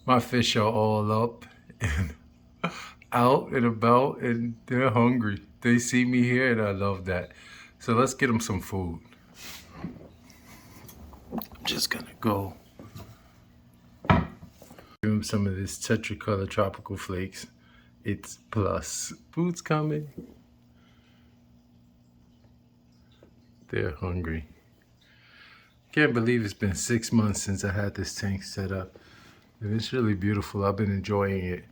My fish are all up and out and about, and they're hungry. They see me here, and I love that. So let's get them some food. I'm just gonna go give them some of this Tetracolor tropical flakes. It's plus. Food's coming. They're hungry. Can't believe it's been 6 months since I had this tank set up. And it's really beautiful. I've been enjoying it.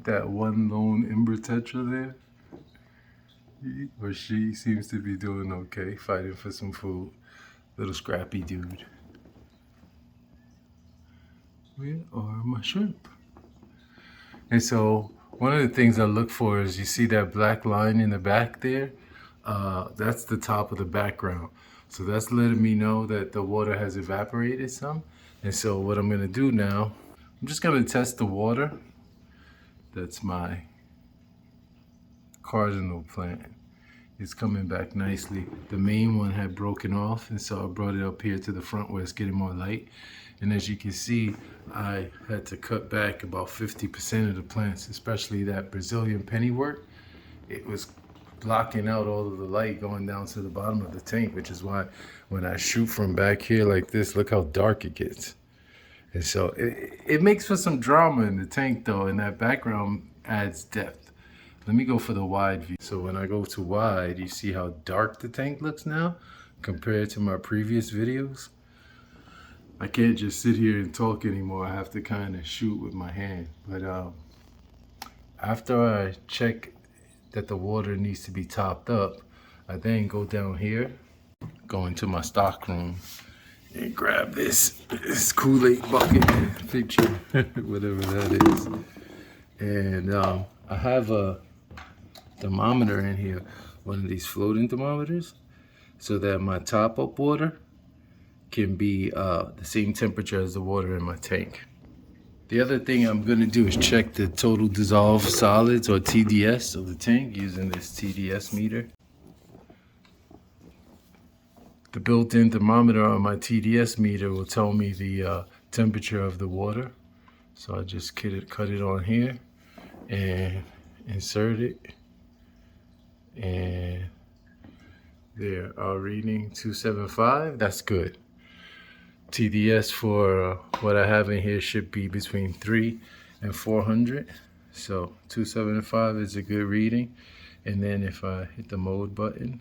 That one lone Ember Tetra there, he or she seems to be doing okay, fighting for some food. Little scrappy dude. Where are my shrimp? And so one of the things I look for is, you see that black line in the back there? That's the top of the background. So that's letting me know that the water has evaporated some. And so what I'm gonna do now, I'm just gonna test the water. That's my cardinal plant. It's coming back nicely. The main one had broken off, and so I brought it up here to the front where it's getting more light. And as you can see, I had to cut back about 50% of the plants, especially that Brazilian pennywort. It was blocking out all of the light going down to the bottom of the tank, which is why when I shoot from back here like this, look how dark it gets. And so it makes for some drama in the tank though, and that background adds depth. Let me go for the wide view. So when I go to wide, you see how dark the tank looks now compared to my previous videos. I can't just sit here and talk anymore. I have to kind of shoot with my hand. But after I check that the water needs to be topped up, I then go down here, go into my stock room, and grab this Kool-Aid bucket picture, whatever that is. And I have a thermometer in here, one of these floating thermometers, so that my top up water can be the same temperature as the water in my tank. The other thing I'm gonna do is check the total dissolved solids, or TDS, of the tank using this TDS meter. The built-in thermometer on my TDS meter will tell me the temperature of the water. So I just cut it on here and insert it. And there, our reading 275, that's good. TDS for what I have in here should be between 300 and 400. So 275 is a good reading. And then if I hit the mode button,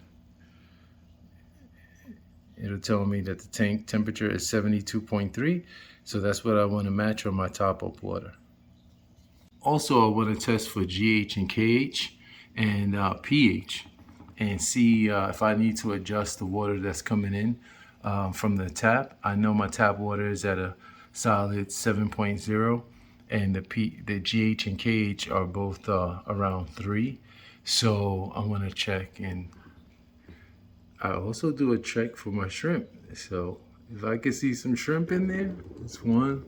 it'll tell me that the tank temperature is 72.3. So that's what I want to match on my top up water. Also, I want to test for GH and KH and pH, and see if I need to adjust the water that's coming in from the tap. I know my tap water is at a solid 7.0, and the GH and KH are both around 3. So I want to check, and I also do a check for my shrimp. So if I can see some shrimp in there, it's one.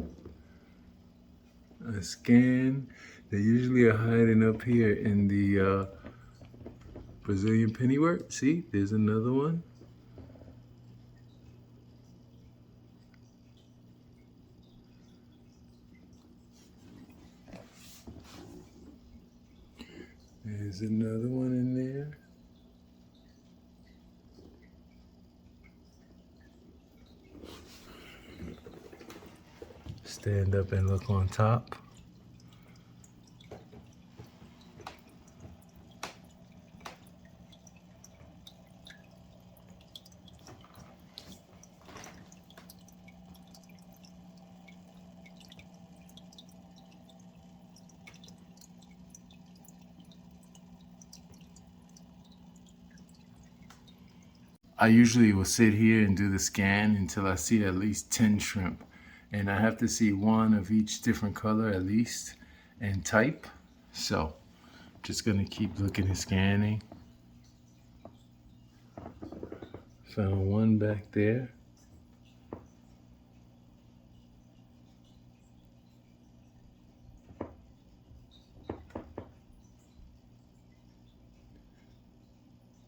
A scan. They usually are hiding up here in the Brazilian pennywort. See, there's another one. There's another one in there. Stand up and look on top. I usually will sit here and do the scan until I see at least 10 shrimp. And I have to see one of each different color at least, and type. So just gonna keep looking and scanning. Found one back there.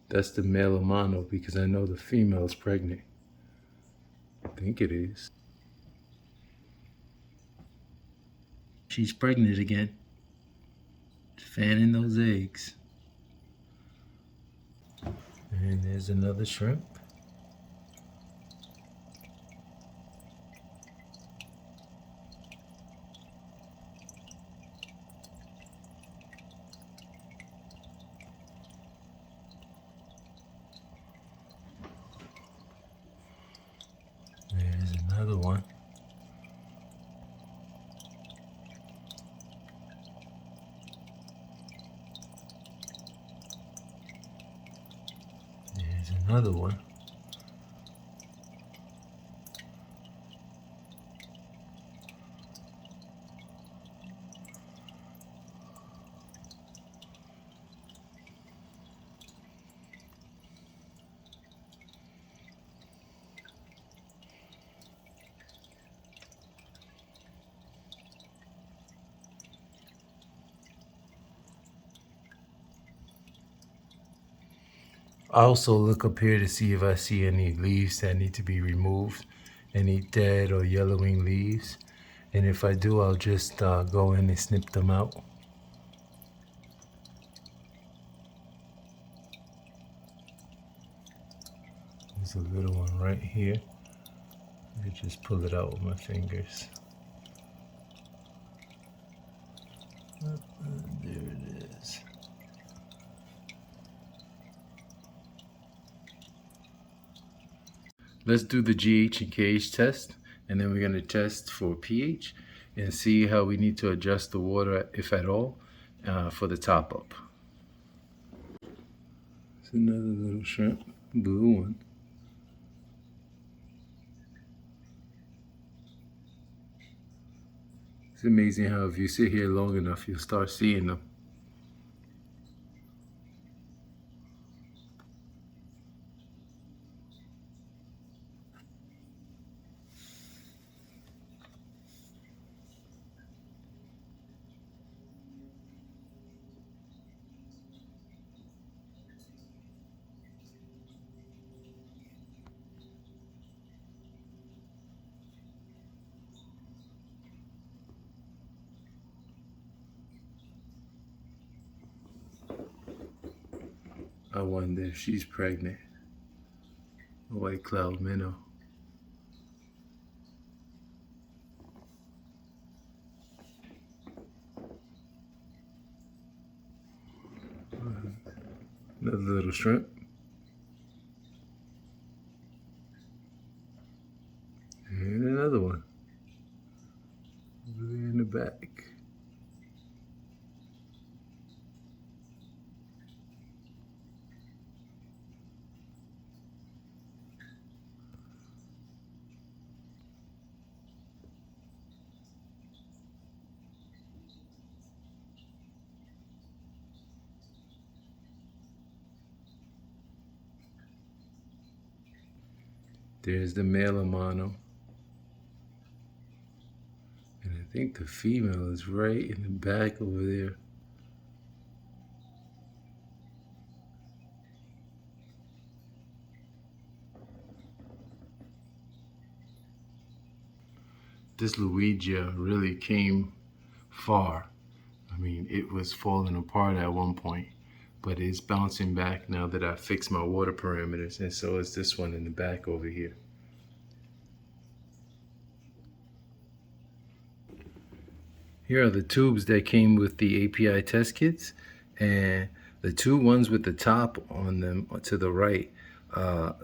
That's the male amano, because I know the female is pregnant. I think it is. She's pregnant again. Fanning those eggs. And there's another shrimp. There's another one. There's another one. I also look up here to see if I see any leaves that need to be removed, any dead or yellowing leaves. And if I do, I'll just go in and snip them out. There's a little one right here. I just pull it out with my fingers. There it is. Let's do the GH and KH test, and then we're going to test for pH and see how we need to adjust the water, if at all, for the top up. It's another little shrimp, blue one. It's amazing how if you sit here long enough, you'll start seeing them. I wonder if she's pregnant. A white cloud minnow. Another little shrimp. And another one. Over there in the back. There's the male Amano. And I think the female is right in the back over there. This Luigia really came far. I mean, it was falling apart at one point, but it's bouncing back now that I fixed my water parameters, and so is this one in the back over here. Here are the tubes that came with the API test kits, and the two ones with the top on them to the right,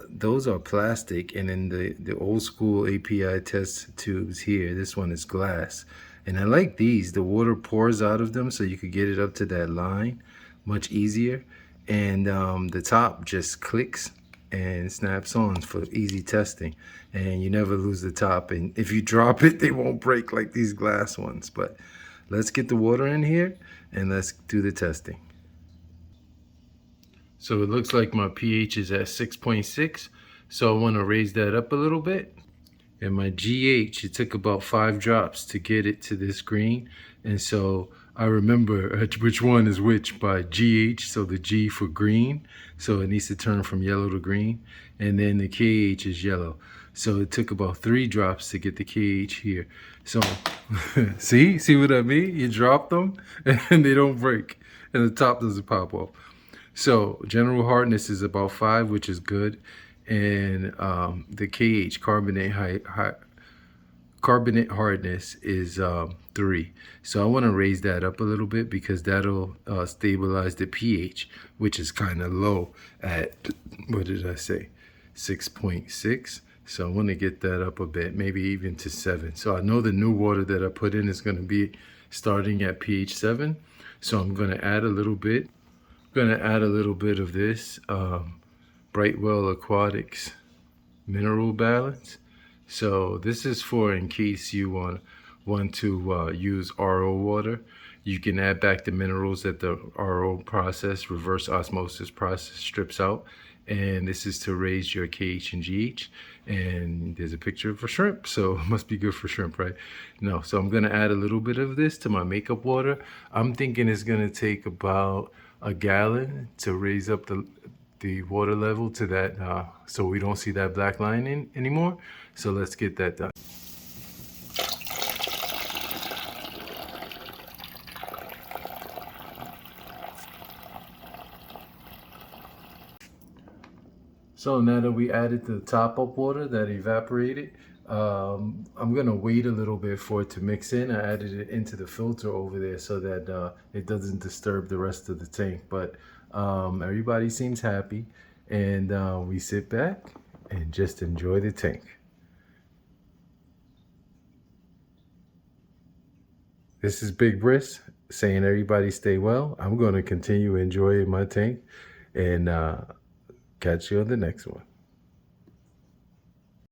those are plastic, and in the old school API test tubes here, this one is glass. And I like these. The water pours out of them so you could get it up to that line much easier. And the top just clicks and snaps on for easy testing. And you never lose the top. And if you drop it, they won't break like these glass ones. But let's get the water in here and let's do the testing. So it looks like my pH is at 6.6. So I want to raise that up a little bit. And my GH, it took about 5 drops to get it to this green. And so I remember which one is which by GH, so the G for green. So it needs to turn from yellow to green. And then the KH is yellow. So it took about 3 drops to get the KH here. So see what I mean? You drop them and they don't break and the top doesn't pop off. So general hardness is about 5, which is good. And the KH, carbonate hardness, is 3. So I want to raise that up a little bit because that'll stabilize the pH, which is kind of low at, what did I say, 6.6. So I want to get that up a bit, maybe even to 7. So I know the new water that I put in is going to be starting at pH 7. So I'm going to add a little bit. I'm going to add a little bit of this Brightwell Aquatics mineral balance. So this is for in case you want to use RO water. You can add back the minerals that the RO process, reverse osmosis process, strips out. And this is to raise your KH and GH. And there's a picture of a shrimp, so it must be good for shrimp, right? No, so I'm gonna add a little bit of this to my makeup water. I'm thinking it's gonna take about a gallon to raise up the water level to that, so we don't see that black line anymore. So let's get that done. So now that we added the top up water that evaporated, I'm gonna wait a little bit for it to mix in. I added it into the filter over there so that it doesn't disturb the rest of the tank. But everybody seems happy, and we sit back and just enjoy the tank. This is Big Bris saying everybody stay well. I'm gonna continue enjoying my tank, and catch you on the next one.